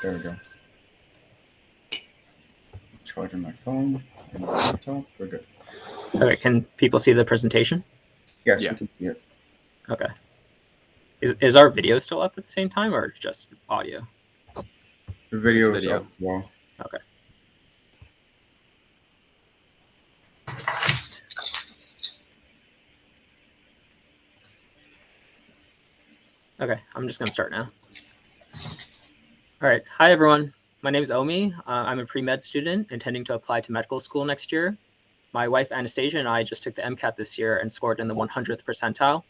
There we go. Charging my phone and my laptop. We're good. Okay, can people see the presentation? Yes, Yeah. we can see it. Okay. Is our video still up at the same time or just audio? The video It's is up. Well, Okay. Okay, I'm just gonna start now. All right, hi everyone. My name is Omi. I'm a pre-med student intending to apply to medical school next year. My wife Anastasia and I just took the MCAT this year and scored in the 100th percentile.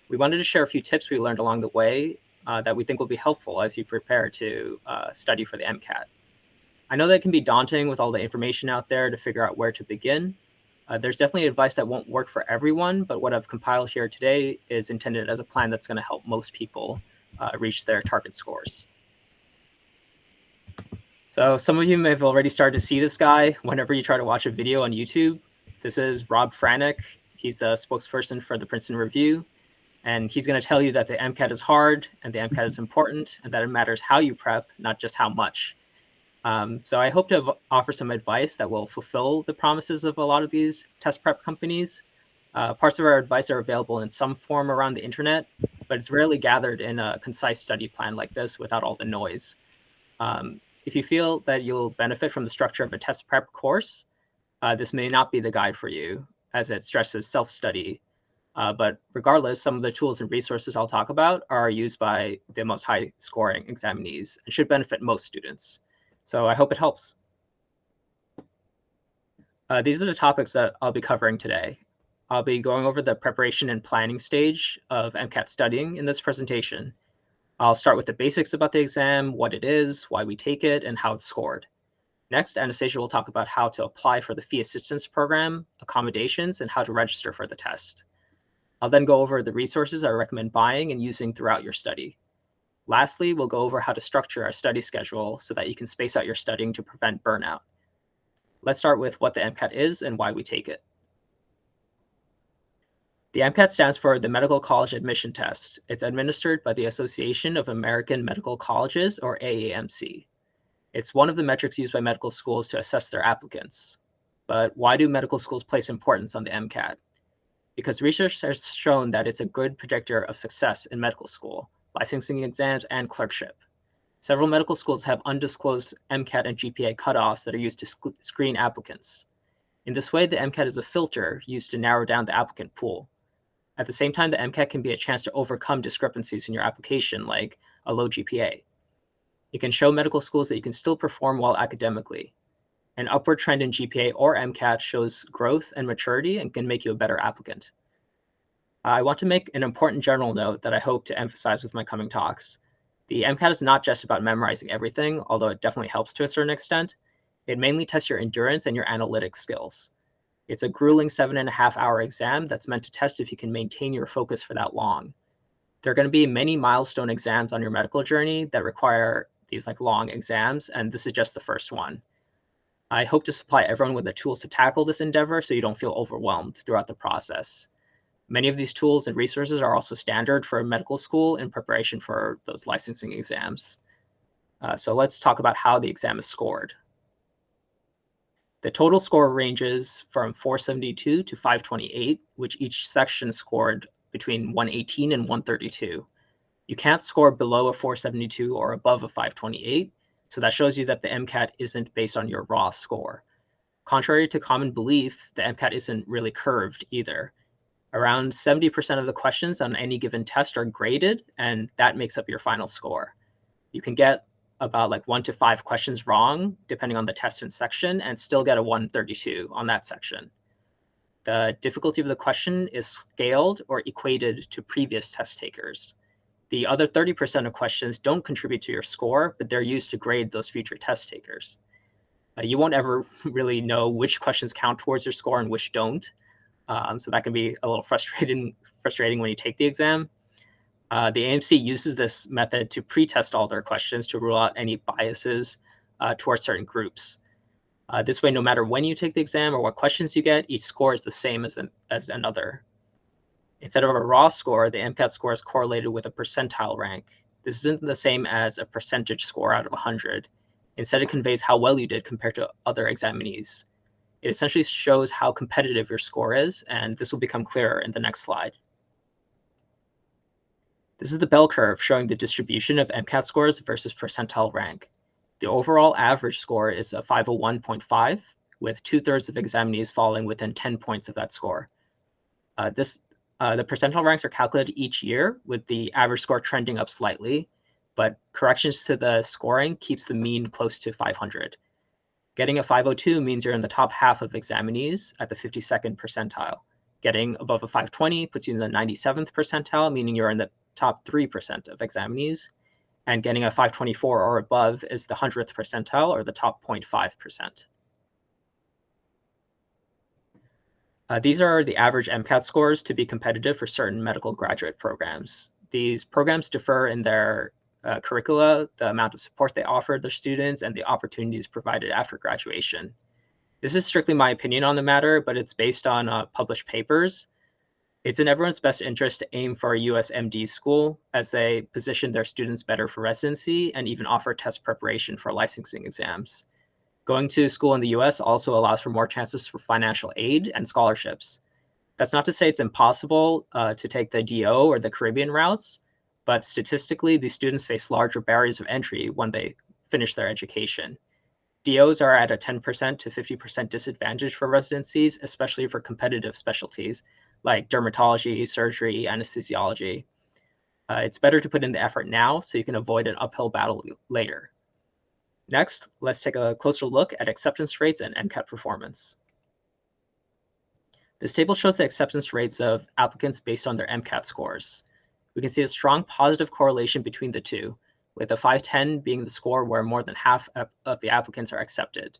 We wanted to share a few tips we learned along the way that we think will be helpful as you prepare to study for the MCAT. I know that it can be daunting with all the information out there to figure out where to begin. There's definitely advice that won't work for everyone, but what I've compiled here today is intended as a plan that's going to help most people reach their target scores. So some of you may have already started to see this guy whenever you try to watch a video on YouTube. This is Rob Franick. He's the spokesperson for the Princeton Review. And he's going to tell you that the MCAT is hard and the MCAT is important and that it matters how you prep, not just how much. So I hope to offer some advice that will fulfill the promises of a lot of these test prep companies. Parts of our advice are available in some form around the internet, but it's rarely gathered in a concise study plan like this without all the noise. If you feel that you'll benefit from the structure of a test prep course, this may not be the guide for you, as it stresses self-study. But regardless, some of the tools and resources I'll talk about are used by the most high-scoring examinees and should benefit most students. So I hope it helps. These are the topics that I'll be covering today. I'll be going over the preparation and planning stage of MCAT studying in this presentation. I'll start with the basics about the exam, what it is, why we take it, and how it's scored. Next, Anastasia will talk about how to apply for the fee assistance program, accommodations, and how to register for the test. I'll then go over the resources I recommend buying and using throughout your study. Lastly, we'll go over how to structure our study schedule so that you can space out your studying to prevent burnout. Let's start with what the MCAT is and why we take it. The MCAT stands for the Medical College Admission Test. It's administered by the Association of American Medical Colleges, or AAMC. It's one of the metrics used by medical schools to assess their applicants. But why do medical schools place importance on the MCAT? Because research has shown that it's a good predictor of success in medical school, licensing exams, and clerkship. Several medical schools have undisclosed MCAT and GPA cutoffs that are used to screen applicants. In this way, the MCAT is a filter used to narrow down the applicant pool. At the same time, the MCAT can be a chance to overcome discrepancies in your application, like a low GPA. It can show medical schools that you can still perform well academically. An upward trend in GPA or MCAT shows growth and maturity and can make you a better applicant. I want to make an important general note that I hope to emphasize with my coming talks. The MCAT is not just about memorizing everything, although it definitely helps to a certain extent. It mainly tests your endurance and your analytic skills. It's a grueling 7.5-hour exam that's meant to test if you can maintain your focus for that long. There are going to be many milestone exams on your medical journey that require these long exams, and this is just the first one. I hope to supply everyone with the tools to tackle this endeavor so you don't feel overwhelmed throughout the process. Many of these tools and resources are also standard for medical school in preparation for those licensing exams. So let's talk about how the exam is scored. The total score ranges from 472 to 528, which each section scored between 118 and 132. You can't score below a 472 or above a 528, so that shows you that the MCAT isn't based on your raw score. Contrary to common belief, the MCAT isn't really curved either. Around 70% of the questions on any given test are graded, and that makes up your final score. You can get about 1 to 5 questions wrong, depending on the test and section, and still get a 132 on that section. The difficulty of the question is scaled or equated to previous test takers. The other 30% of questions don't contribute to your score, but they're used to grade those future test takers. You won't ever really know which questions count towards your score and which don't. So that can be a little frustrating when you take the exam. The AMC uses this method to pre-test all their questions to rule out any biases towards certain groups. This way, no matter when you take the exam or what questions you get, each score is the same as another. Instead of a raw score, the MCAT score is correlated with a percentile rank. This isn't the same as a percentage score out of 100. Instead, it conveys how well you did compared to other examinees. It essentially shows how competitive your score is, and this will become clearer in the next slide. This is the bell curve showing the distribution of MCAT scores versus percentile rank. The overall average score is a 501.5, with 2/3 of examinees falling within 10 points of that score. The percentile ranks are calculated each year, with the average score trending up slightly, but corrections to the scoring keeps the mean close to 500. Getting a 502 means you're in the top half of examinees at the 52nd percentile. Getting above a 520 puts you in the 97th percentile, meaning you're in the top 3% of examinees. And getting a 524 or above is the 100th percentile, or the top 0.5%. These are the average MCAT scores to be competitive for certain medical graduate programs. These programs differ in their curricula, the amount of support they offer their students, and the opportunities provided after graduation. This is strictly my opinion on the matter, but it's based on published papers. It's in everyone's best interest to aim for a USMD school, as they position their students better for residency and even offer test preparation for licensing exams. Going to school in the US also allows for more chances for financial aid and scholarships. That's not to say it's impossible to take the DO or the Caribbean routes, but statistically, these students face larger barriers of entry when they finish their education. DOs are at a 10% to 50% disadvantage for residencies, especially for competitive specialties like dermatology, surgery, anesthesiology. It's better to put in the effort now so you can avoid an uphill battle later. Next, let's take a closer look at acceptance rates and MCAT performance. This table shows the acceptance rates of applicants based on their MCAT scores. We can see a strong positive correlation between the two, with a 510 being the score where more than half of the applicants are accepted.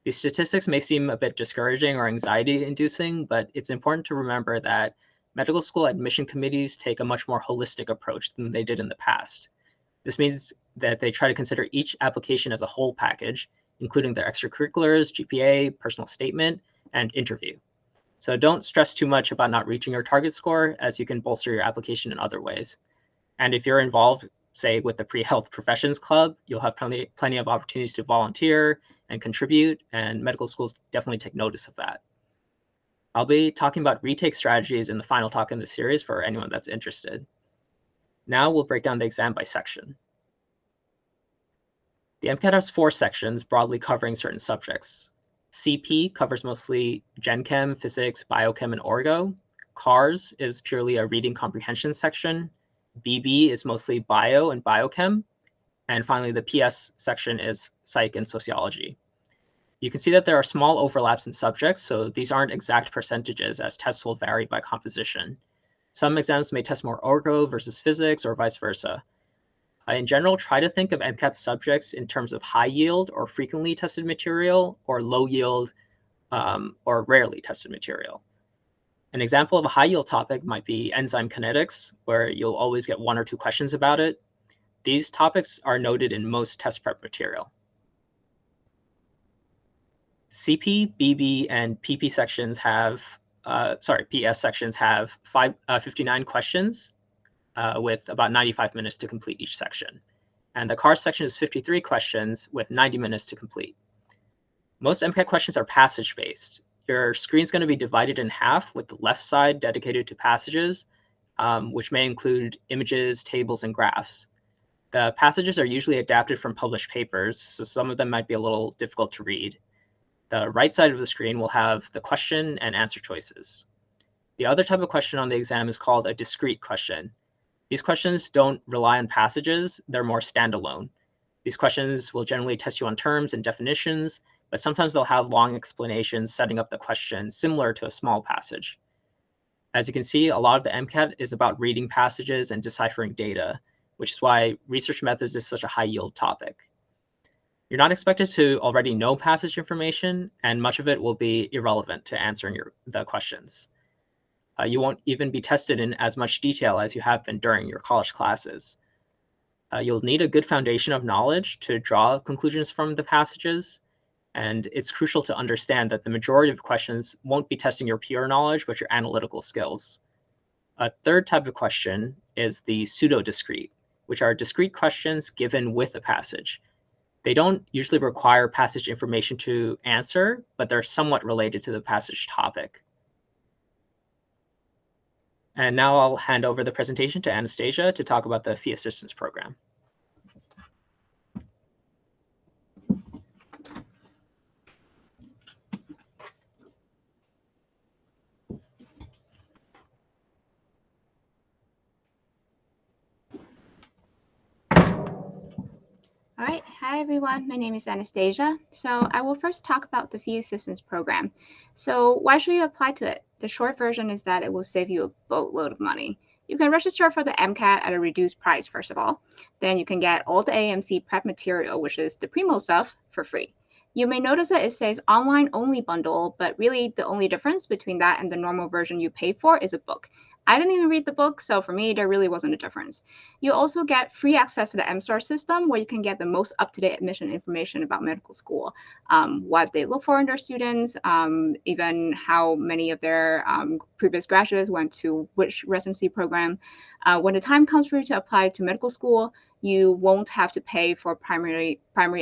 These statistics may seem a bit discouraging or anxiety-inducing, but it's important to remember that medical school admission committees take a much more holistic approach than they did in the past. This means that they try to consider each application as a whole package, including their extracurriculars, GPA, personal statement, and interview. So don't stress too much about not reaching your target score, as you can bolster your application in other ways. And if you're involved, say, with the Pre-Health Professions Club, you'll have plenty of opportunities to volunteer and contribute, and medical schools definitely take notice of that. I'll be talking about retake strategies in the final talk in the series for anyone that's interested. Now we'll break down the exam by section. The MCAT has 4 sections, broadly covering certain subjects. CP covers mostly Gen Chem, Physics, Biochem, and Orgo. CARS is purely a reading comprehension section. BB is mostly Bio and Biochem. And finally, the PS section is Psych and Sociology. You can see that there are small overlaps in subjects, so these aren't exact percentages, as tests will vary by composition. Some exams may test more Orgo versus Physics, or vice versa. In general, try to think of MCAT subjects in terms of high yield or frequently tested material, or low yield or rarely tested material. An example of a high yield topic might be enzyme kinetics, where you'll always get 1 or 2 questions about it. These topics are noted in most test prep material. CP, BB, and PP sections have, PS sections have 59 questions, with about 95 minutes to complete each section. And the CARS section is 53 questions with 90 minutes to complete. Most MCAT questions are passage-based. Your screen's going to be divided in half, with the left side dedicated to passages, which may include images, tables, and graphs. The passages are usually adapted from published papers, so some of them might be a little difficult to read. The right side of the screen will have the question and answer choices. The other type of question on the exam is called a discrete question. These questions don't rely on passages, they're more standalone. These questions will generally test you on terms and definitions, but sometimes they'll have long explanations setting up the question, similar to a small passage. As you can see, a lot of the MCAT is about reading passages and deciphering data, which is why research methods is such a high yield topic. You're not expected to already know passage information, and much of it will be irrelevant to answering the questions. You won't even be tested in as much detail as you have been during your college classes. You'll need a good foundation of knowledge to draw conclusions from the passages, and it's crucial to understand that the majority of questions won't be testing your pure knowledge, but your analytical skills. A third type of question is the pseudo-discrete, which are discrete questions given with a passage. They don't usually require passage information to answer, but they're somewhat related to the passage topic. And now I'll hand over the presentation to Anastasia to talk about the Fee Assistance Program. All right, hi everyone, my name is Anastasia. So I will first talk about the Fee Assistance Program. So why should you apply to it? The short version is that it will save you a boatload of money. You can register for the MCAT at a reduced price, first of all. Then you can get all the AMC prep material, which is the primo stuff, for free. You may notice that it says online only bundle, but really the only difference between that and the normal version you pay for is a book. I didn't even read the book, so for me, there really wasn't a difference. You also get free access to the MSTAR system, where you can get the most up-to-date admission information about medical school, what they look for in their students, even how many of their previous graduates went to which residency program. When the time comes for you to apply to medical school, you won't have to pay for primary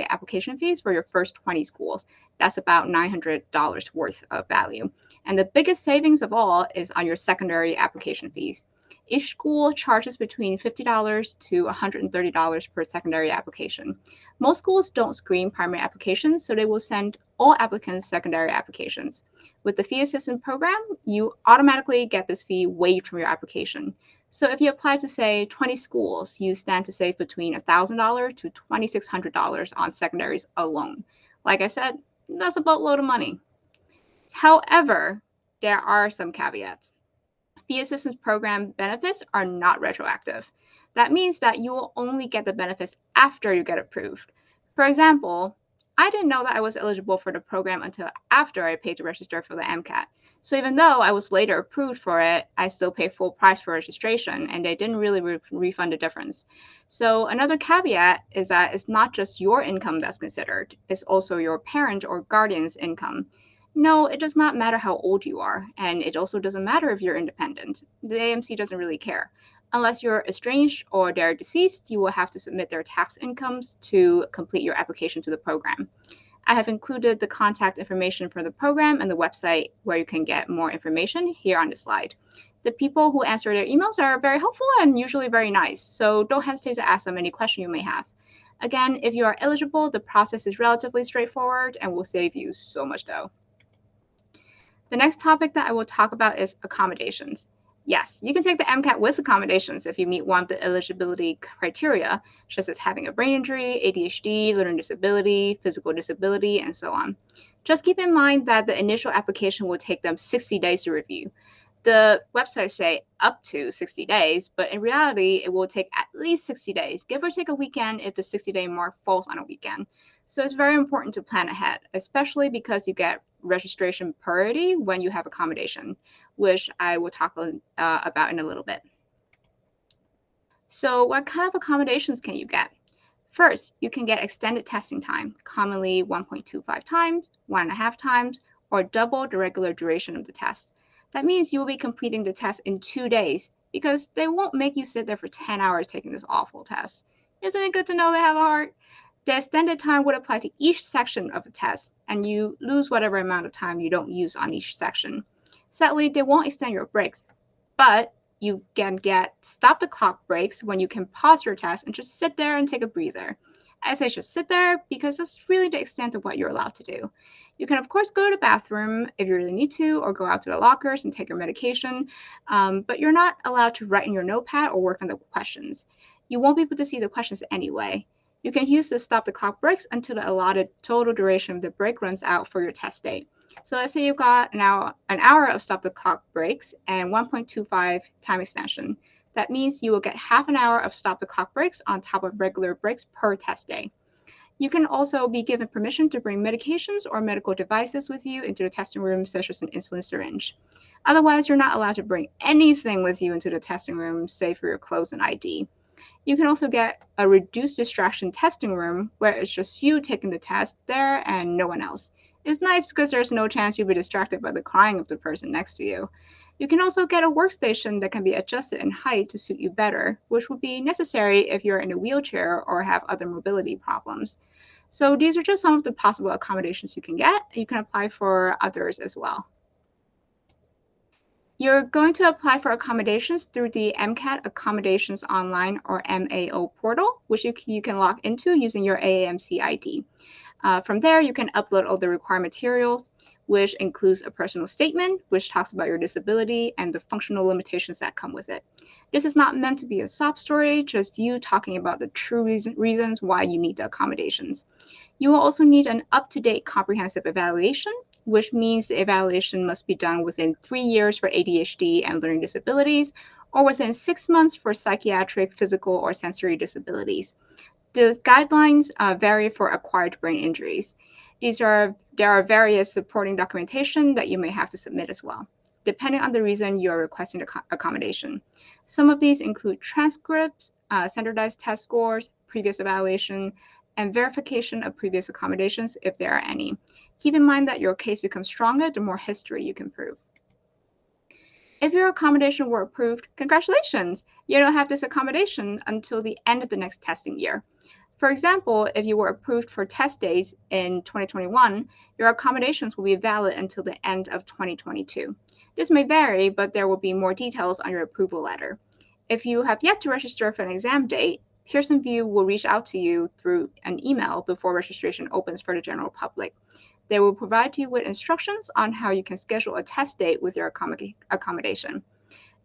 application fees for your first 20 schools. That's about $900 worth of value. And the biggest savings of all is on your secondary application fees. Each school charges between $50 to $130 per secondary application. Most schools don't screen primary applications, so they will send all applicants secondary applications. With the Fee Assistance Program, you automatically get this fee waived from your application. So if you apply to, say, 20 schools, you stand to save between $1,000 to $2,600 on secondaries alone. Like I said, that's a boatload of money. However, there are some caveats. Fee Assistance Program benefits are not retroactive. That means that you will only get the benefits after you get approved. For example, I didn't know that I was eligible for the program until after I paid to register for the MCAT. So even though I was later approved for it, I still pay full price for registration, and they didn't really refund the difference. So another caveat is that it's not just your income that's considered, it's also your parent or guardian's income. No, it does not matter how old you are, and it also doesn't matter if you're independent. The AMC doesn't really care. Unless you're estranged or they're deceased, you will have to submit their tax incomes to complete your application to the program. I have included the contact information for the program and the website where you can get more information here on the slide. The people who answer their emails are very helpful and usually very nice, so don't hesitate to ask them any question you may have. Again, if you are eligible, the process is relatively straightforward and will save you so much dough. The next topic that I will talk about is accommodations. Yes, you can take the MCAT with accommodations if you meet one of the eligibility criteria, such as having a brain injury, ADHD, learning disability, physical disability, and so on. Just keep in mind that the initial application will take them 60 days to review. The websites say up to 60 days, but in reality, it will take at least 60 days, give or take a weekend if the 60-day mark falls on a weekend. So it's very important to plan ahead, especially because you get registration priority when you have accommodation, which I will talk about in a little bit. So what kind of accommodations can you get? First, you can get extended testing time, commonly 1.25 times, 1.5 times, or double the regular duration of the test. That means you will be completing the test in 2 days because they won't make you sit there for 10 hours taking this awful test. Isn't it good to know they have a heart? The extended time would apply to each section of the test, and you lose whatever amount of time you don't use on each section. Sadly, they won't extend your breaks, but you can get stop the clock breaks when you can pause your test and just sit there and take a breather. I say just sit there because that's really the extent of what you're allowed to do. You can, of course, go to the bathroom if you really need to, or go out to the lockers and take your medication, but you're not allowed to write in your notepad or work on the questions. You won't be able to see the questions anyway. You can use the stop the clock breaks until the allotted total duration of the break runs out for your test date. So let's say you've got an hour of stop the clock breaks and 1.25 time extension. That means you will get half an hour of stop the clock breaks on top of regular breaks per test day. You can also be given permission to bring medications or medical devices with you into the testing room, such as an insulin syringe. Otherwise, you're not allowed to bring anything with you into the testing room, save for your clothes and ID. You can also get a reduced distraction testing room where it's just you taking the test there and no one else. It's nice because there's no chance you'll be distracted by the crying of the person next to you. You can also get a workstation that can be adjusted in height to suit you better, which would be necessary if you're in a wheelchair or have other mobility problems. So these are just some of the possible accommodations you can get. You can apply for others as well. You're going to apply for accommodations through the MCAT Accommodations Online or MAO portal, which you can log into using your AAMC ID. From there, you can upload all the required materials, which includes a personal statement, which talks about your disability and the functional limitations that come with it. This is not meant to be a sob story, just you talking about the true reasons why you need the accommodations. You will also need an up-to-date comprehensive evaluation, which means the evaluation must be done within 3 years for ADHD and learning disabilities, or within 6 months for psychiatric, physical, or sensory disabilities. The guidelines vary for acquired brain injuries. There are various supporting documentation that you may have to submit as well, depending on the reason you are requesting the accommodation. Some of these include transcripts, standardized test scores, previous evaluation, and verification of previous accommodations if there are any. Keep in mind that your case becomes stronger the more history you can prove. If your accommodation were approved, congratulations! You don't have this accommodation until the end of the next testing year. For example, if you were approved for test days in 2021, your accommodations will be valid until the end of 2022. This may vary, but there will be more details on your approval letter. If you have yet to register for an exam date, Pearson VUE will reach out to you through an email before registration opens for the general public. They will provide you with instructions on how you can schedule a test date with your accommodation.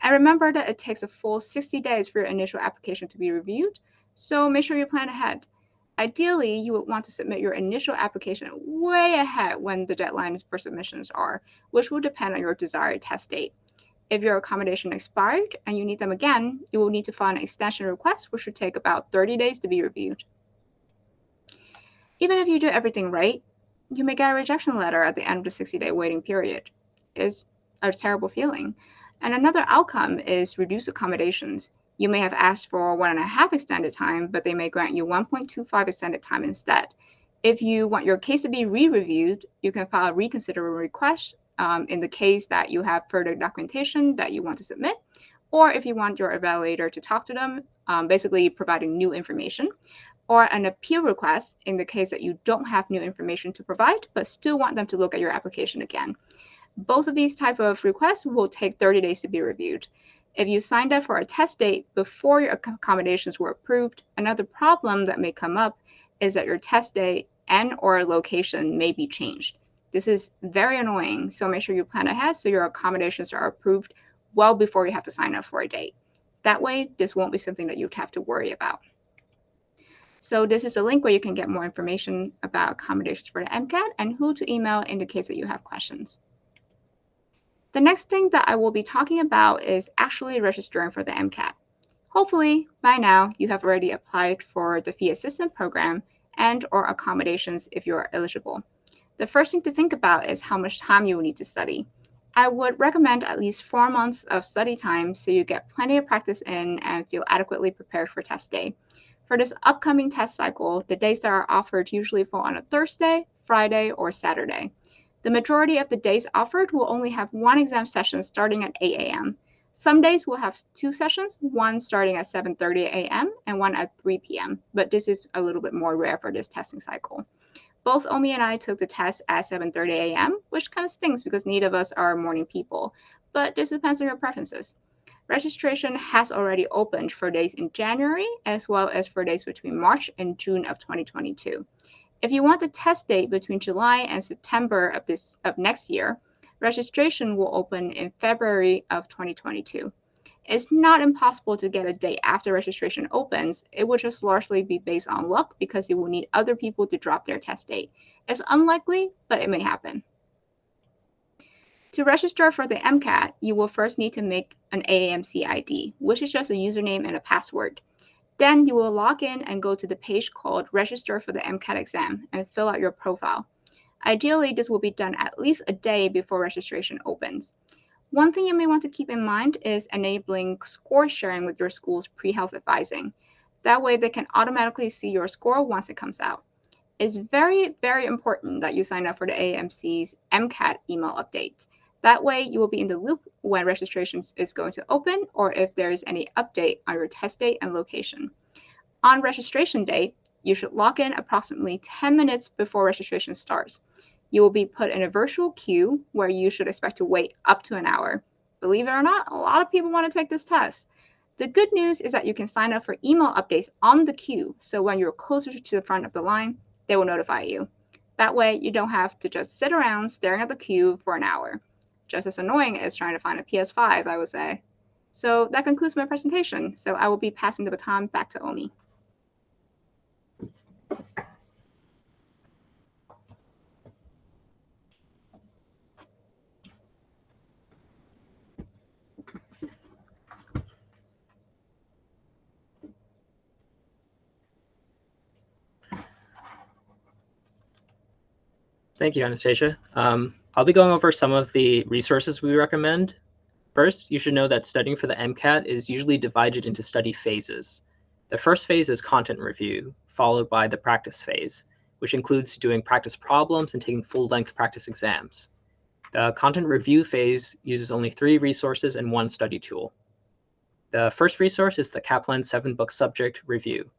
And remember that it takes a full 60 days for your initial application to be reviewed, so make sure you plan ahead. Ideally, you would want to submit your initial application way ahead when the deadlines for submissions are, which will depend on your desired test date. If your accommodation expired and you need them again, you will need to file an extension request, which should take about 30 days to be reviewed. Even if you do everything right, you may get a rejection letter at the end of the 60-day waiting period. It's a terrible feeling. And another outcome is reduced accommodations. You may have asked for 1.5 extended time, but they may grant you 1.25 extended time instead. If you want your case to be re-reviewed, you can file a reconsideration request in the case that you have further documentation that you want to submit, or if you want your evaluator to talk to them, basically providing new information, or an appeal request in the case that you don't have new information to provide, but still want them to look at your application again. Both of these type of requests will take 30 days to be reviewed. If you signed up for a test date before your accommodations were approved, another problem that may come up is that your test date and or location may be changed. This is very annoying, so make sure you plan ahead so your accommodations are approved well before you have to sign up for a date. That way, this won't be something that you'd have to worry about. So this is a link where you can get more information about accommodations for the MCAT and who to email in the case that you have questions. The next thing that I will be talking about is actually registering for the MCAT. Hopefully, by now, you have already applied for the fee assistance program and or accommodations if you are eligible. The first thing to think about is how much time you will need to study. I would recommend at least 4 months of study time so you get plenty of practice in and feel adequately prepared for test day. For this upcoming test cycle, the days that are offered usually fall on a Thursday, Friday, or Saturday. The majority of the days offered will only have one exam session starting at 8 a.m. Some days will have 2 sessions, one starting at 7:30 a.m. and one at 3 p.m., but this is a little bit more rare for this testing cycle. Both Omi and I took the test at 7:30 a.m., which kind of stinks because neither of us are morning people, but this depends on your preferences. Registration has already opened for days in January, as well as for days between March and June of 2022. If you want the test date between July and September of next year, registration will open in February of 2022. It's not impossible to get a date after registration opens. It will just largely be based on luck because you will need other people to drop their test date. It's unlikely, but it may happen. To register for the MCAT, you will first need to make an AAMC ID, which is just a username and a password. Then you will log in and go to the page called Register for the MCAT exam and fill out your profile. Ideally, this will be done at least a day before registration opens. One thing you may want to keep in mind is enabling score sharing with your school's pre-health advising. That way they can automatically see your score once it comes out. It's very, very important that you sign up for the AAMC's MCAT email updates. That way, you will be in the loop when registrations is going to open or if there is any update on your test date and location. On registration day, you should log in approximately 10 minutes before registration starts. You will be put in a virtual queue where you should expect to wait up to an hour. Believe it or not, a lot of people want to take this test. The good news is that you can sign up for email updates on the queue, so when you're closer to the front of the line, they will notify you. That way, you don't have to just sit around staring at the queue for an hour. Just as annoying as trying to find a PS5, I would say. So that concludes my presentation. So I will be passing the baton back to Omi. Thank you, Anastasia. I'll be going over some of the resources we recommend. First, you should know that studying for the MCAT is usually divided into study phases. The first phase is content review, followed by the practice phase, which includes doing practice problems and taking full-length practice exams. The content review phase uses only 3 resources and 1 study tool. The first resource is the Kaplan 7-book subject review,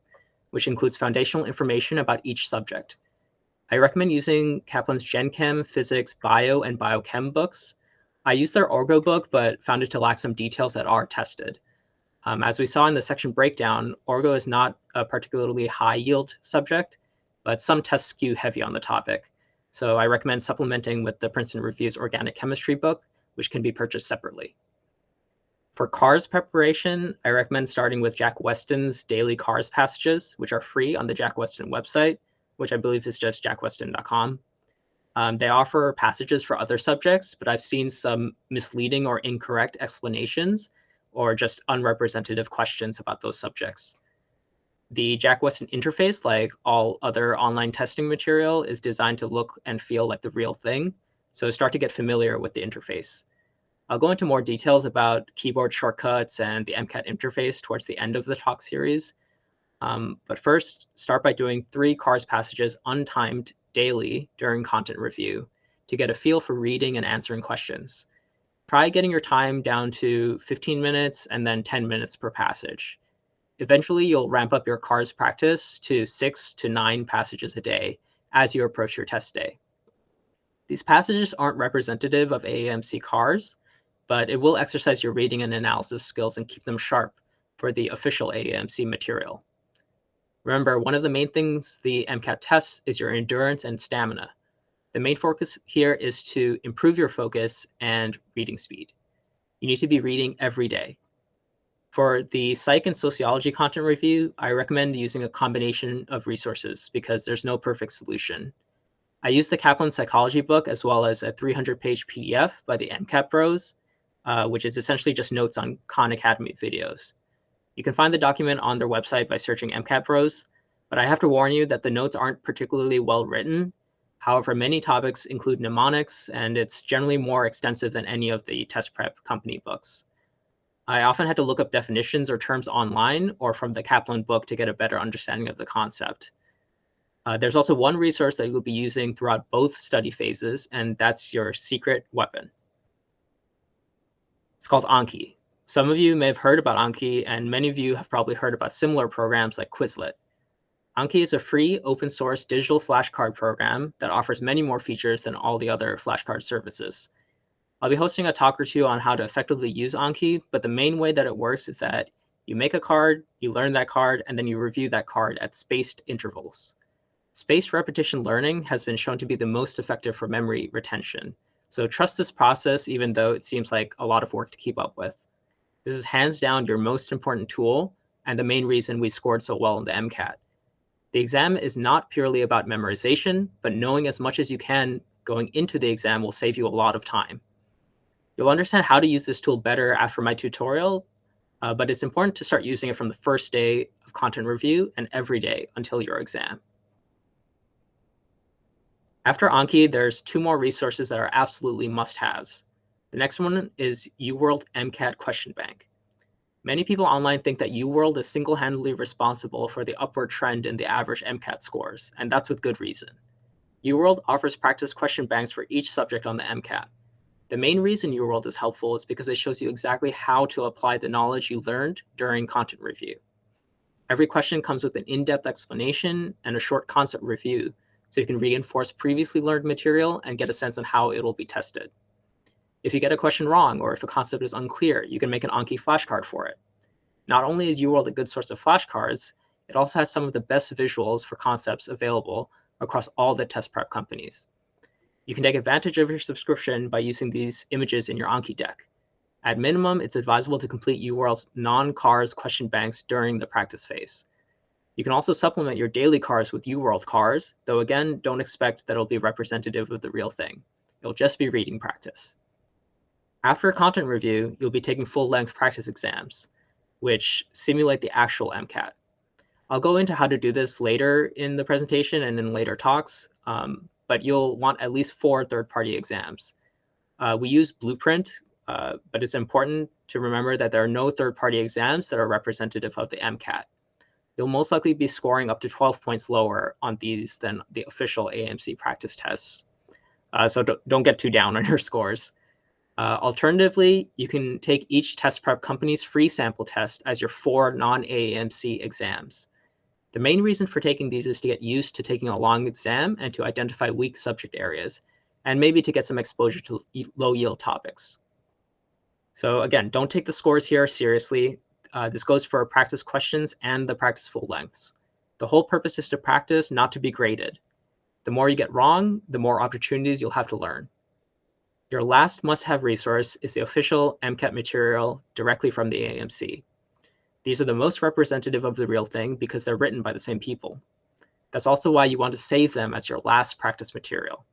which includes foundational information about each subject. I recommend using Kaplan's Gen Chem, Physics, Bio, and Biochem books. I used their Orgo book, but found it to lack some details that are tested. As we saw in the section breakdown, Orgo is not a particularly high-yield subject, but some tests skew heavy on the topic. So I recommend supplementing with the Princeton Review's Organic Chemistry book, which can be purchased separately. For CARS preparation, I recommend starting with Jack Weston's daily CARS passages, which are free on the Jack Weston website, which I believe is just jackweston.com. They offer passages for other subjects, but I've seen some misleading or incorrect explanations or just unrepresentative questions about those subjects. The Jack Weston interface, like all other online testing material, is designed to look and feel like the real thing, so start to get familiar with the interface. I'll go into more details about keyboard shortcuts and the MCAT interface towards the end of the talk series. But first, start by doing 3 CARS passages untimed daily during content review to get a feel for reading and answering questions. Try getting your time down to 15 minutes and then 10 minutes per passage. Eventually, you'll ramp up your CARS practice to 6 to 9 passages a day as you approach your test day. These passages aren't representative of AAMC CARS, but it will exercise your reading and analysis skills and keep them sharp for the official AAMC material. Remember, one of the main things the MCAT tests is your endurance and stamina. The main focus here is to improve your focus and reading speed. You need to be reading every day. For the psych and sociology content review, I recommend using a combination of resources because there's no perfect solution. I use the Kaplan Psychology book as well as a 300-page PDF by the MCAT Bros, which is essentially just notes on Khan Academy videos. You can find the document on their website by searching MCAT Bros, but I have to warn you that the notes aren't particularly well written. However, many topics include mnemonics, and it's generally more extensive than any of the test prep company books. I often had to look up definitions or terms online or from the Kaplan book to get a better understanding of the concept. There's also one resource that you'll be using throughout both study phases, and that's your secret weapon. It's called Anki. Some of you may have heard about Anki, and many of you have probably heard about similar programs like Quizlet. Anki is a free, open-source digital flashcard program that offers many more features than all the other flashcard services. I'll be hosting a talk or two on how to effectively use Anki, but the main way that it works is that you make a card, you learn that card, and then you review that card at spaced intervals. Spaced repetition learning has been shown to be the most effective for memory retention. So trust this process, even though it seems like a lot of work to keep up with. This is hands down your most important tool and the main reason we scored so well in the MCAT. The exam is not purely about memorization, but knowing as much as you can going into the exam will save you a lot of time. You'll understand how to use this tool better after my tutorial, but it's important to start using it from the first day of content review and every day until your exam. After Anki, there's 2 more resources that are absolutely must-haves. The next one is UWorld MCAT Question Bank. Many people online think that UWorld is single-handedly responsible for the upward trend in the average MCAT scores, and that's with good reason. UWorld offers practice question banks for each subject on the MCAT. The main reason UWorld is helpful is because it shows you exactly how to apply the knowledge you learned during content review. Every question comes with an in-depth explanation and a short concept review, so you can reinforce previously learned material and get a sense on how it will be tested. If you get a question wrong or if a concept is unclear, you can make an Anki flashcard for it. Not only is UWorld a good source of flashcards, it also has some of the best visuals for concepts available across all the test prep companies. You can take advantage of your subscription by using these images in your Anki deck. At minimum, it's advisable to complete UWorld's non-cars question banks during the practice phase. You can also supplement your daily cars with UWorld cars, though again, don't expect that it'll be representative of the real thing. It'll just be reading practice. After a content review, you'll be taking full-length practice exams, which simulate the actual MCAT. I'll go into how to do this later in the presentation and in later talks, but you'll want at least 4 third-party exams. We use Blueprint, but it's important to remember that there are no third-party exams that are representative of the MCAT. You'll most likely be scoring up to 12 points lower on these than the official AAMC practice tests. So don't get too down on your scores. Alternatively, you can take each test prep company's free sample test as your 4 non-AAMC exams. The main reason for taking these is to get used to taking a long exam and to identify weak subject areas, and maybe to get some exposure to low-yield topics. So again, don't take the scores here seriously. This goes for practice questions and the practice full lengths. The whole purpose is to practice, not to be graded. The more you get wrong, the more opportunities you'll have to learn. Your last must-have resource is the official MCAT material directly from the AAMC. These are the most representative of the real thing because they're written by the same people. That's also why you want to save them as your last practice material.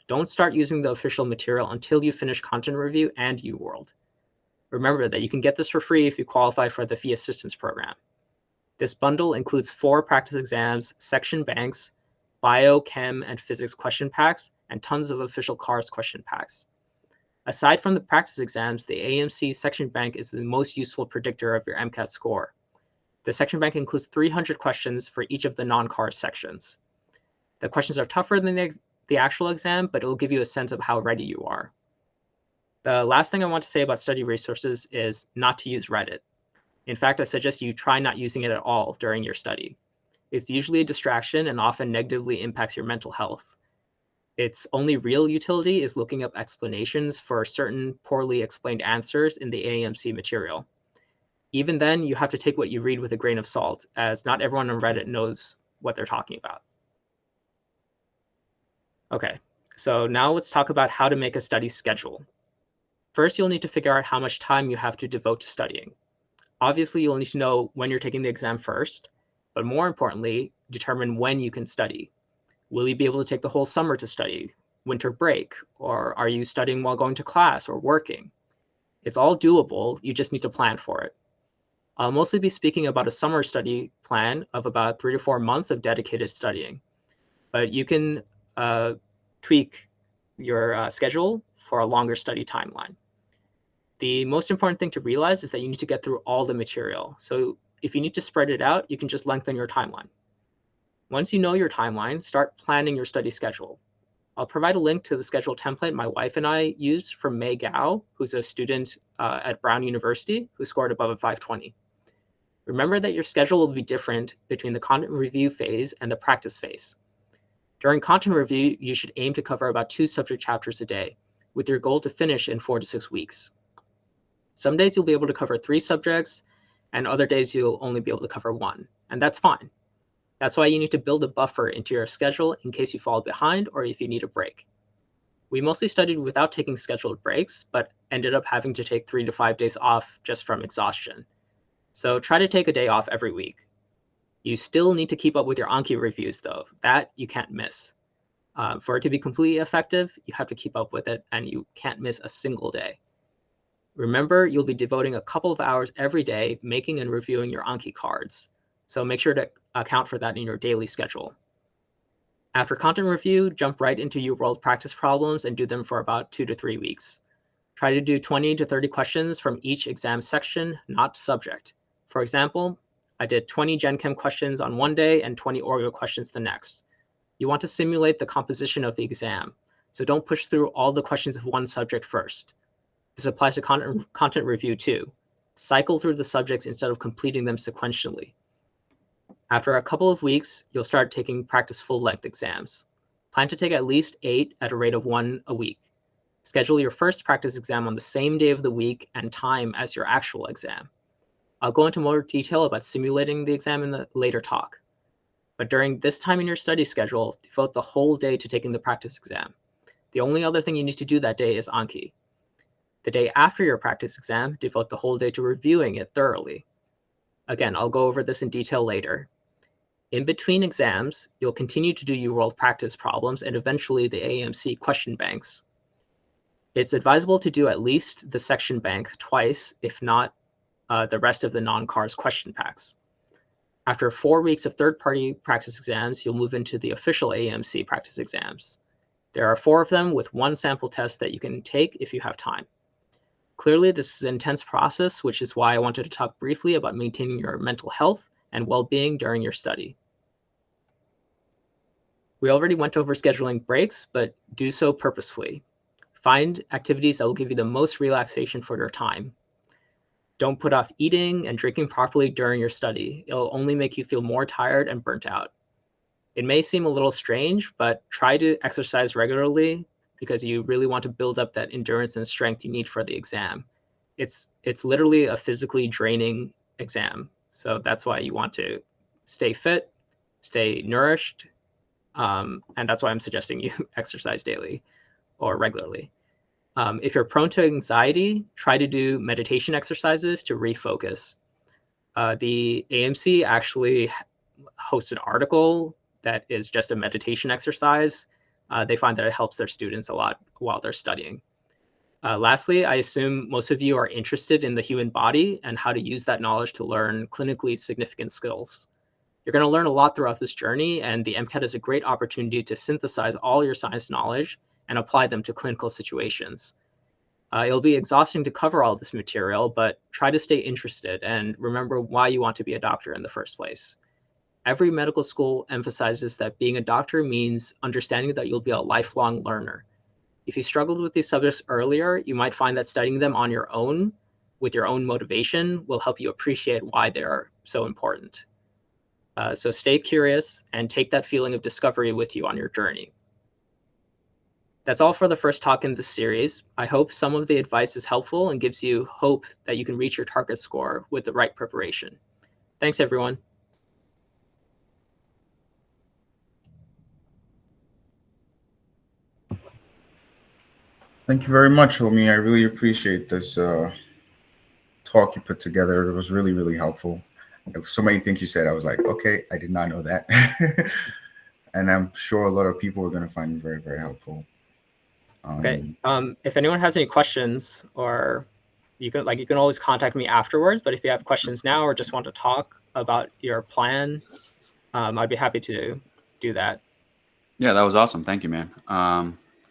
Don't start using the official material until you finish content review and UWorld. Remember that you can get this for free if you qualify for the fee assistance program. This bundle includes 4 practice exams, section banks, bio, chem, and physics question packs, and tons of official CARS question packs. Aside from the practice exams, the AAMC section bank is the most useful predictor of your MCAT score. The section bank includes 300 questions for each of the non-CARS sections. The questions are tougher than the actual exam, but it will give you a sense of how ready you are. The last thing I want to say about study resources is not to use Reddit. In fact, I suggest you try not using it at all during your study. It's usually a distraction and often negatively impacts your mental health. Its only real utility is looking up explanations for certain poorly explained answers in the AAMC material. Even then, you have to take what you read with a grain of salt, as not everyone on Reddit knows what they're talking about. Okay, so now let's talk about how to make a study schedule. First, you'll need to figure out how much time you have to devote to studying. Obviously, you'll need to know when you're taking the exam first, but more importantly, determine when you can study. Will you be able to take the whole summer to study, winter break, or are you studying while going to class or working? It's all doable, you just need to plan for it. I'll mostly be speaking about a summer study plan of about 3 to 4 months of dedicated studying, but you can tweak your schedule for a longer study timeline. The most important thing to realize is that you need to get through all the material. So if you need to spread it out, you can just lengthen your timeline. Once you know your timeline, start planning your study schedule. I'll provide a link to the schedule template my wife and I used from Mei Gao, who's a student at Brown University who scored above a 520. Remember that your schedule will be different between the content review phase and the practice phase. During content review, you should aim to cover about 2 subject chapters a day, with your goal to finish in 4 to 6 weeks. Some days you'll be able to cover 3 subjects, and other days you'll only be able to cover 1, and that's fine. That's why you need to build a buffer into your schedule in case you fall behind or if you need a break. We mostly studied without taking scheduled breaks, but ended up having to take 3 to 5 days off just from exhaustion. So try to take a day off every week. You still need to keep up with your Anki reviews though. That you can't miss. For it to be completely effective, you have to keep up with it and you can't miss a single day. Remember, you'll be devoting a couple of hours every day making and reviewing your Anki cards. So make sure to account for that in your daily schedule. After content review, jump right into UWorld practice problems and do them for about 2 to 3 weeks. Try to do 20 to 30 questions from each exam section, not subject. For example, I did 20 Gen Chem questions on one day and 20 Orgo questions the next. You want to simulate the composition of the exam. So don't push through all the questions of one subject first. This applies to content review too. Cycle through the subjects instead of completing them sequentially. After a couple of weeks, you'll start taking practice full-length exams. Plan to take at least 8 at a rate of 1 a week. Schedule your first practice exam on the same day of the week and time as your actual exam. I'll go into more detail about simulating the exam in the later talk. But during this time in your study schedule, devote the whole day to taking the practice exam. The only other thing you need to do that day is Anki. The day after your practice exam, devote the whole day to reviewing it thoroughly. Again, I'll go over this in detail later. In between exams, you'll continue to do UWorld practice problems and eventually the AAMC question banks. It's advisable to do at least the section bank twice, if not the rest of the non-CARS question packs. After 4 weeks of third-party practice exams, you'll move into the official AAMC practice exams. There are 4 of them with 1 sample test that you can take if you have time. Clearly, this is an intense process, which is why I wanted to talk briefly about maintaining your mental health and well-being during your study. We already went over scheduling breaks, but do so purposefully. Find activities that will give you the most relaxation for your time. Don't put off eating and drinking properly during your study. It'll only make you feel more tired and burnt out. It may seem a little strange, but try to exercise regularly because you really want to build up that endurance and strength you need for the exam. It's literally a physically draining exam. So that's why you want to stay fit, stay nourished, and that's why I'm suggesting you exercise daily or regularly. If you're prone to anxiety, try to do meditation exercises to refocus. The AMC actually hosts an article that is just a meditation exercise. They find that it helps their students a lot while they're studying. Lastly, I assume most of you are interested in the human body and how to use that knowledge to learn clinically significant skills. You're going to learn a lot throughout this journey, and the MCAT is a great opportunity to synthesize all your science knowledge and apply them to clinical situations. It'll be exhausting to cover all this material, but try to stay interested and remember why you want to be a doctor in the first place. Every medical school emphasizes that being a doctor means understanding that you'll be a lifelong learner. If you struggled with these subjects earlier, you might find that studying them on your own, with your own motivation, will help you appreciate why they're so important. So stay curious and take that feeling of discovery with you on your journey. That's all for the first talk in this series. I hope some of the advice is helpful and gives you hope that you can reach your target score with the right preparation. Thanks, everyone. Thank you very much, Homi. I really appreciate this talk you put together. It was really, really helpful. So many things you said, I was like, okay, I did not know that. And I'm sure a lot of people are going to find it very, very helpful. Okay. If anyone has any questions, or you can always contact me afterwards. But if you have questions now or just want to talk about your plan, I'd be happy to do that. Yeah, that was awesome. Thank you, man.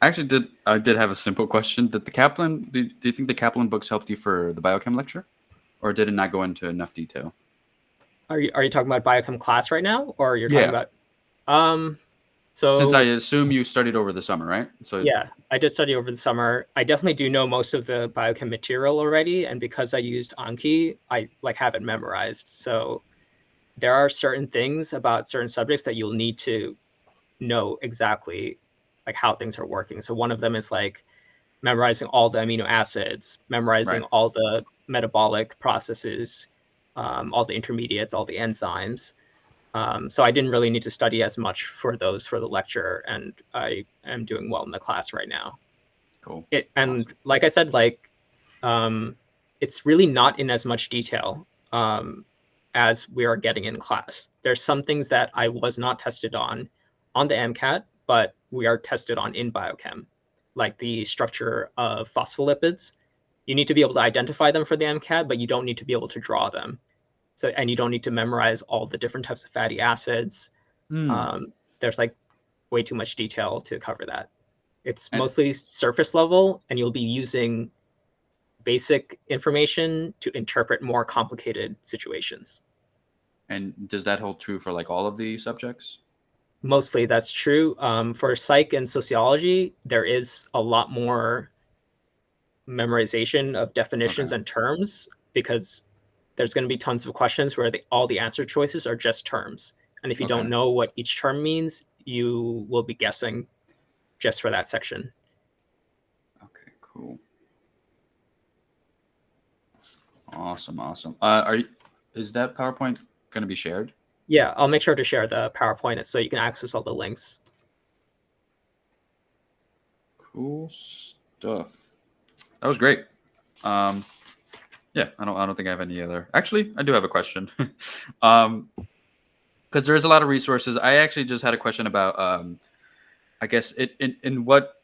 I did have a simple question. Did the Kaplan? Do you think the Kaplan books helped you for the biochem lecture, or did it not go into enough detail? Are you talking about biochem class right now, or you're talking about? So since I assume you studied over the summer, right? So yeah, I did study over the summer. I definitely do know most of the biochem material already, and because I used Anki, I have it memorized. So there are certain things about certain subjects that you'll need to know exactly how things are working. So one of them is memorizing all the amino acids, memorizing all the metabolic processes, all the intermediates, all the enzymes. So I didn't really need to study as much for those for the lecture, and I am doing well in the class right now. Cool. And awesome. Like I said, it's really not in as much detail as we are getting in class. There's some things that I was not tested on the MCAT, but we are tested on in biochem, like the structure of phospholipids. You need to be able to identify them for the MCAT, but you don't need to be able to draw them. So, and you don't need to memorize all the different types of fatty acids. There's way too much detail to cover that. It's mostly surface level, and you'll be using basic information to interpret more complicated situations. And does that hold true for all of the subjects? Mostly that's true. For psych and sociology, there is a lot more memorization of definitions Okay. and terms because there's going to be tons of questions where all the answer choices are just terms. And if you Okay. don't know what each term means, you will be guessing just for that section. Okay, cool. Awesome. Is that PowerPoint going to be shared? Yeah, I'll make sure to share the PowerPoint so you can access all the links. Cool stuff. That was great. Yeah, I don't think I have any other. Actually, I do have a question. Because there's a lot of resources. I actually just had a question about I guess in what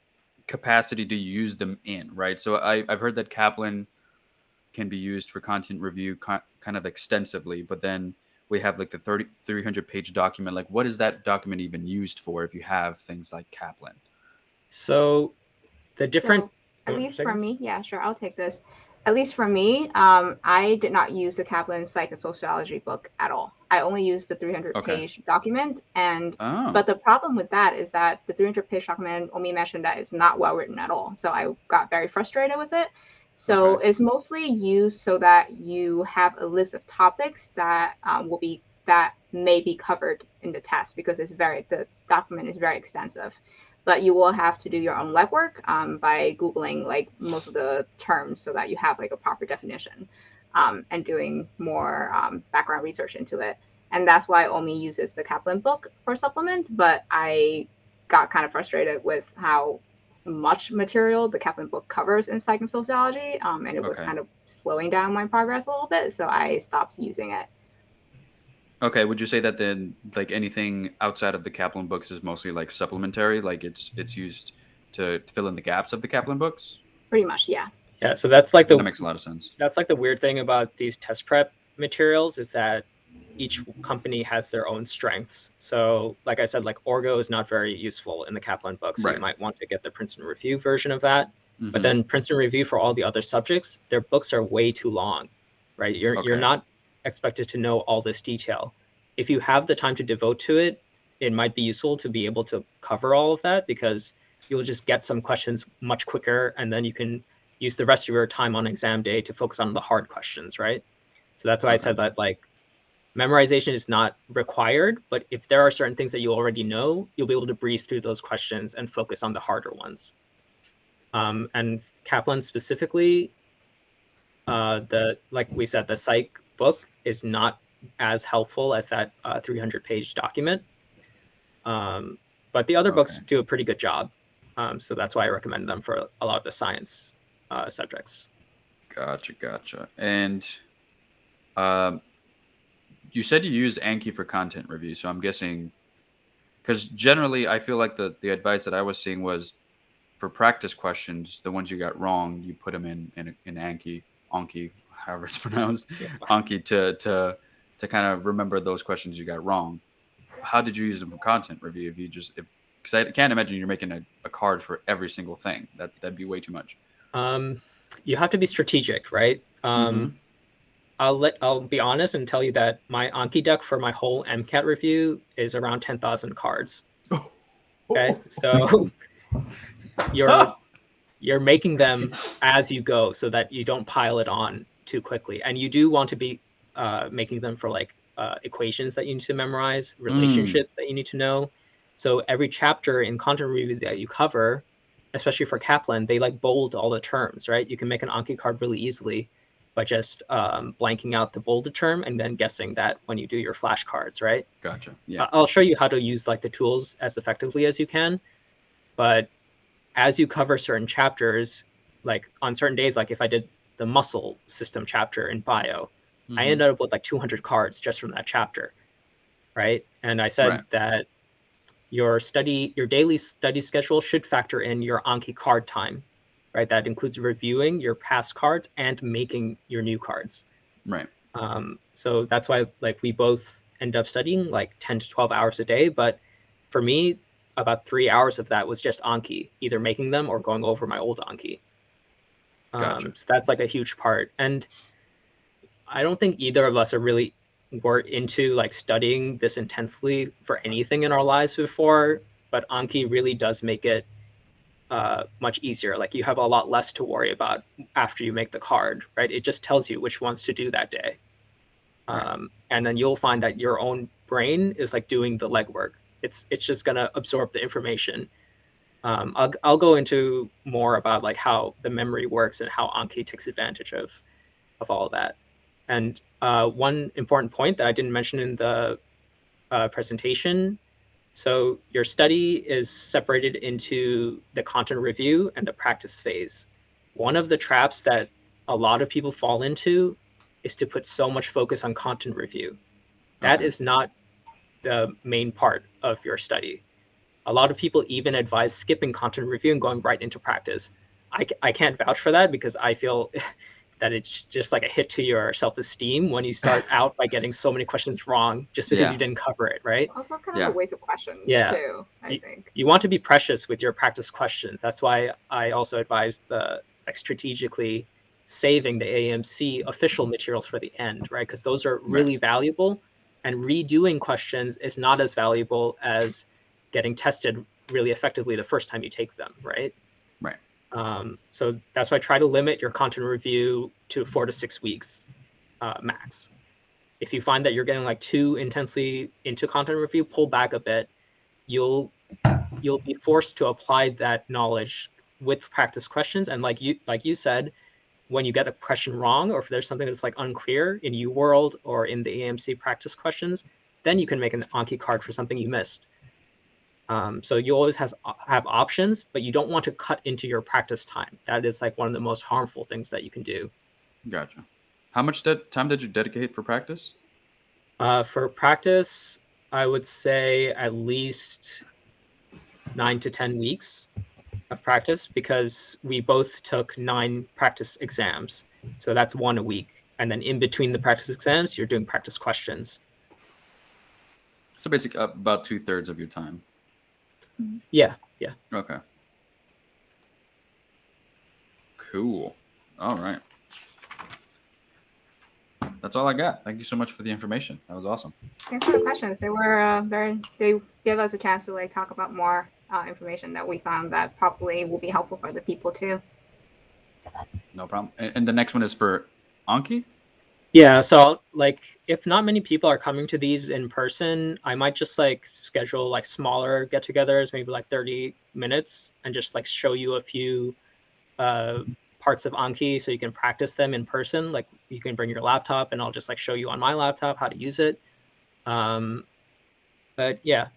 capacity do you use them in, right? So I've heard that Kaplan can be used for content review kind of extensively, but then we have like the 300-page document. Like, what is that document even used for if you have things like Kaplan? So the different... So, at least for me, yeah, sure, I'll take this. At least for me, I did not use the Kaplan Psych and Sociology book at all. I only used the 300-page document, but the problem with that is that the 300-page document only mentioned that it's not well written at all. So I got very frustrated with it. So it's mostly used so that you have a list of topics that that may be covered in the test because the document is very extensive. But you will have to do your own legwork by Googling like most of the terms so that you have like a proper definition and doing more background research into it. And that's why I only uses the Kaplan book for supplement. But I got kind of frustrated with how much material the Kaplan book covers in psych and sociology. And it was kind of slowing down my progress a little bit. So I stopped using it. Okay, would you say that then, like anything outside of the Kaplan books is mostly like supplementary, like it's used to fill in the gaps of the Kaplan books? Pretty much, yeah. Yeah, so that's like that makes a lot of sense. That's like the weird thing about these test prep materials is that each company has their own strengths. So, like I said, like Orgo is not very useful in the Kaplan book, so you might want to get the Princeton Review version of that. Mm-hmm. But then Princeton Review for all the other subjects, their books are way too long, right? You're not expected to know all this detail. If you have the time to devote to it, it might be useful to be able to cover all of that because you'll just get some questions much quicker, and then you can use the rest of your time on exam day to focus on the hard questions, right? So that's why I said that like memorization is not required, but if there are certain things that you already know, you'll be able to breeze through those questions and focus on the harder ones. And Kaplan specifically, like we said, the psych book is not as helpful as that 300-page document. But the other books do a pretty good job. So that's why I recommend them for a lot of the science subjects. Gotcha. And you said you used Anki for content review, so I'm guessing, because generally I feel like the advice that I was seeing was for practice questions, the ones you got wrong, you put them in Anki, however it's pronounced, Anki to kind of remember those questions you got wrong. How did you use them for content review? Because I can't imagine you're making a card for every single thing. That'd be way too much. You have to be strategic, right? I'll be honest and tell you that my Anki deck for my whole MCAT review is around 10,000 cards. Okay, so you're making them as you go so that you don't pile it on too quickly, and you do want to be making them for like equations that you need to memorize, relationships that you need to know. So every chapter in content review that you cover, especially for Kaplan, they like bold all the terms, right? You can make an Anki card really easily by just blanking out the bolded term and then guessing that when you do your flashcards, right? Gotcha. Yeah. I'll show you how to use like the tools as effectively as you can. But as you cover certain chapters, like on certain days, like if I did the muscle system chapter in bio, I ended up with like 200 cards just from that chapter, right? And I said that your daily study schedule should factor in your Anki card time, right? That includes reviewing your past cards and making your new cards. Right. So that's why like we both end up studying like 10 to 12 hours a day. But for me, about 3 hours of that was just Anki, either making them or going over my old Anki. Gotcha. So that's like a huge part. And I don't think either of us are really were into like studying this intensely for anything in our lives before, but Anki really does make it much easier. Like you have a lot less to worry about after you make the card, right? It just tells you which ones to do that day. And then you'll find that your own brain is like doing the legwork. It's just gonna absorb the information. I'll go into more about like how the memory works and how Anki takes advantage of all of that. And one important point that I didn't mention in the presentation. So your study is separated into the content review and the practice phase. One of the traps that a lot of people fall into is to put so much focus on content review. That is not the main part of your study. A lot of people even advise skipping content review and going right into practice. I can't vouch for that because I feel that it's just like a hit to your self-esteem when you start out by getting so many questions wrong just because you didn't cover it, right? Also, it's kind of a waste of questions too, I think. You want to be precious with your practice questions. That's why I also advise the like strategically saving the AMC official materials for the end, right? Because those are really valuable, and redoing questions is not as valuable as getting tested really effectively the first time you take them, right? Right. So that's why I try to limit your content review to 4 to 6 weeks max. If you find that you're getting like too intensely into content review, pull back a bit. You'll be forced to apply that knowledge with practice questions. And like you said, when you get a question wrong, or if there's something that's like unclear in UWorld or in the AMC practice questions, then you can make an Anki card for something you missed. So you always have options, but you don't want to cut into your practice time. That is like one of the most harmful things that you can do. Gotcha. How much time did you dedicate for practice? For practice, I would say at least 9 to 10 weeks of practice, because we both took 9 practice exams. So that's 1 a week. And then in between the practice exams, you're doing practice questions. So basically about 2/3 of your time. Yeah. Okay. Cool. All right. That's all I got. Thank you so much for the information. That was awesome. Thanks for the questions. They were they gave us a chance to like talk about more information that we found that probably will be helpful for the people too. No problem. And the next one is for Anki? Yeah, so like if not many people are coming to these in person, I might just like schedule like smaller get-togethers, maybe like 30 minutes, and just like show you a few parts of Anki so you can practice them in person. Like you can bring your laptop and I'll just like show you on my laptop how to use it. But yeah,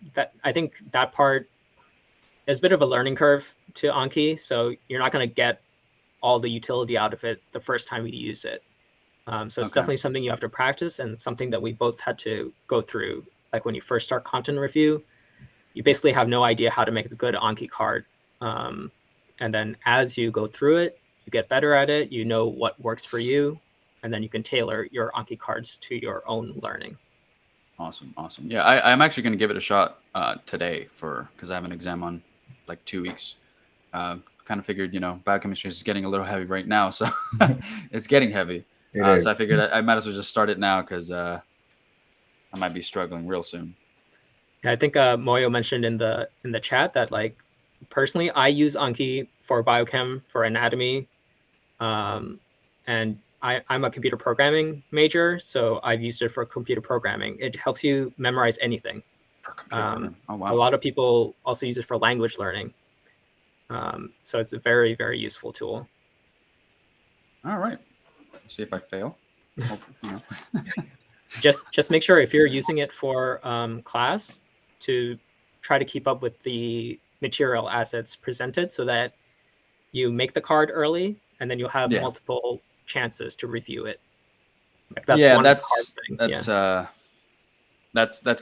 I think that part is a bit of a learning curve to Anki, so you're not going to get all the utility out of it the first time you use it. So it's definitely something you have to practice, and something that we both had to go through. Like when you first start content review, you basically have no idea how to make a good Anki card. And then as you go through it, you get better at it, you know what works for you, and then you can tailor your Anki cards to your own learning. Awesome. Yeah, I'm actually going to give it a shot today because I have an exam on like 2 weeks. Kind of figured, biochemistry is getting a little heavy right now, so it's getting heavy. So I figured I might as well just start it now because I might be struggling real soon. I think Moyo mentioned in the chat that like personally I use Anki for biochem, for anatomy, and I'm a computer programming major, so I've used it for computer programming. It helps you memorize anything. Oh, wow. A lot of people also use it for language learning. So it's a very, very useful tool. All right. Let's see if I fail. Just make sure if you're using it for class to try to keep up with the material as it's presented, so that you make the card early and then you'll have multiple chances to review it. Like that's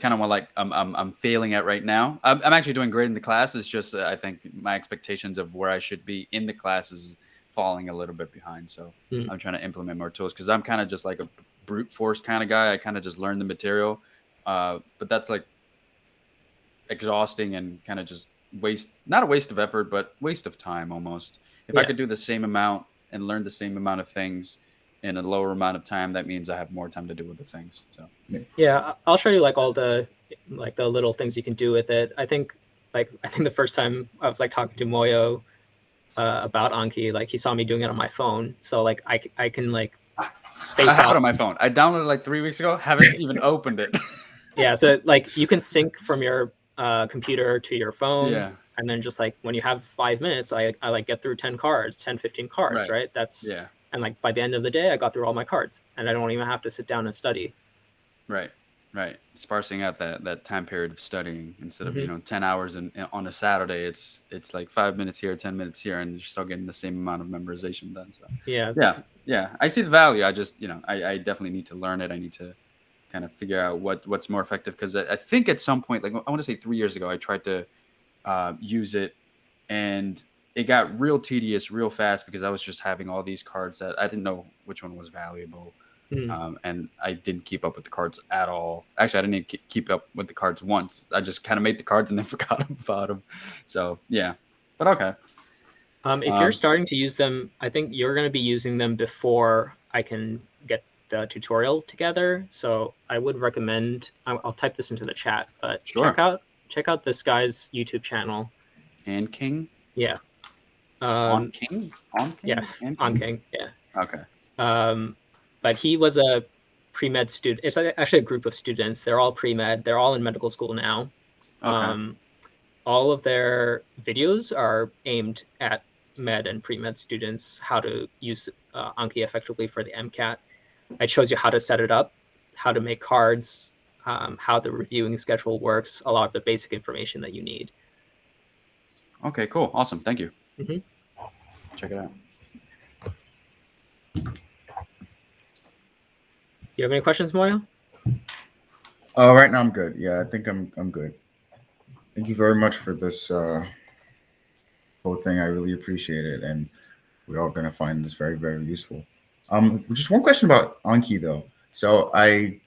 kind of what like I'm failing at right now. I'm actually doing great in the class. It's just I think my expectations of where I should be in the class is falling a little bit behind. So I'm trying to implement more tools because I'm kind of just like a brute force kind of guy. I kind of just learn the material, but that's like exhausting and kind of just not a waste of effort, but waste of time almost. If I could do the same amount and learn the same amount of things in a lower amount of time, that means I have more time to do other things. So Yeah, I'll show you like all the like the little things you can do with it. I think the first time I was like talking to Moyo about Anki, like he saw me doing it on my phone, so like I can like space I have out it on my phone. I downloaded it like 3 weeks ago. Haven't even opened it. Yeah, so like you can sync from your computer to your phone, Yeah. and then just like when you have 5 minutes, I like get through 10 cards, 10, 15 cards, Right. right? That's Yeah. And like by the end of the day, I got through all my cards, and I don't even have to sit down and study. Right. Right. Sparsing out that time period of studying instead of, Mhm. 10 hours on a Saturday, it's like 5 minutes here, 10 minutes here, and you're still getting the same amount of memorization done. So Yeah, yeah. Yeah. I see the value. I just, I definitely need to learn it. I need to kind of figure out what's more effective, because I think at some point, like I want to say 3 years ago, I tried to use it, and it got real tedious real fast because I was just having all these cards that I didn't know which one was valuable. Mhm. And I didn't keep up with the cards at all. Actually, I didn't even keep up with the cards once. I just kind of made the cards and then forgot about them. So yeah, but okay. If you're starting to use them, I think you're going to be using them before I can get the tutorial together. So I would recommend. I'll type this into the chat, but Sure. check out this guy's YouTube channel. And King Yeah. on King. Yeah, And on King. King. Yeah. Okay. But he was a pre-med student. It's actually a group of students. They're all pre-med. They're all in medical school now. Okay. All of their videos are aimed at med and pre-med students, how to use Anki effectively for the MCAT. It shows you how to set it up, how to make cards, how the reviewing schedule works, a lot of the basic information that you need. Okay. Cool. Awesome. Thank you. Mhm. Check it out. Do you have any questions, Moya? Right now I'm good. Yeah, I think I'm good. Thank you very much for this whole thing. I really appreciate it, and we're all gonna find this very, very useful. Just one question about Anki though. So I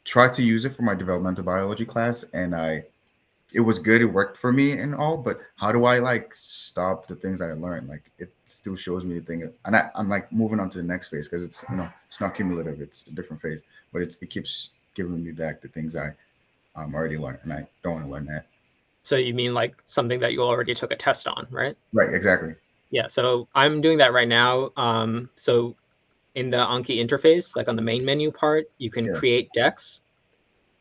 tried to use it for my developmental biology class, and it was good. It worked for me and all. But how do I like stop the things I learned? Like it still shows me the thing, and I'm like moving on to the next phase because it's it's not cumulative. It's a different phase, but it keeps giving me back the things I already learned, and I don't want to learn that. So you mean like something that you already took a test on, right? Right. Exactly. Yeah, so I'm doing that right now. So in the Anki interface, like on the main menu part, you can Yeah. create decks.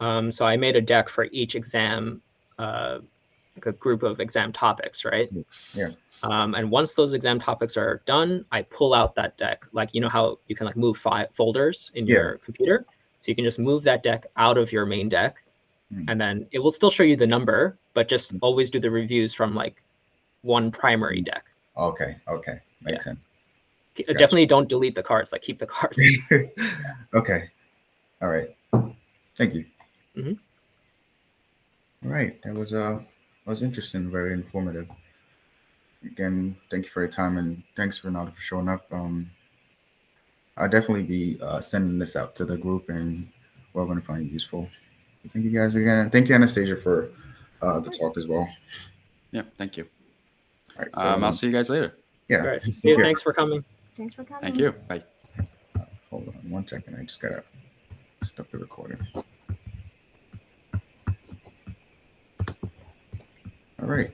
So I made a deck for each exam, like a group of exam topics, right? Yeah. And once those exam topics are done, I pull out that deck. Like you know how you can like move folders in Yeah. your computer, so you can just move that deck out of your main deck, Mm. and then it will still show you the number, but just always do the reviews from like one primary deck. Okay. Okay. Makes sense. Gotcha. Definitely don't delete the cards. Like keep the cards. Okay. All right. Thank you. Mhm. All right. That was interesting. Very informative. Again, thank you for your time, and thanks Renato for showing up. I'll definitely be sending this out to the group, and we're going to find it useful. Thank you guys again. Thank you, Anastasia, for the talk as well. Yeah. Thank you. All right. So I'll see you guys later. yeah. All right. Take care. Thanks for coming. Thanks for coming. Thank you. Bye. Hold on 1 second. I just gotta stop the recording. All right.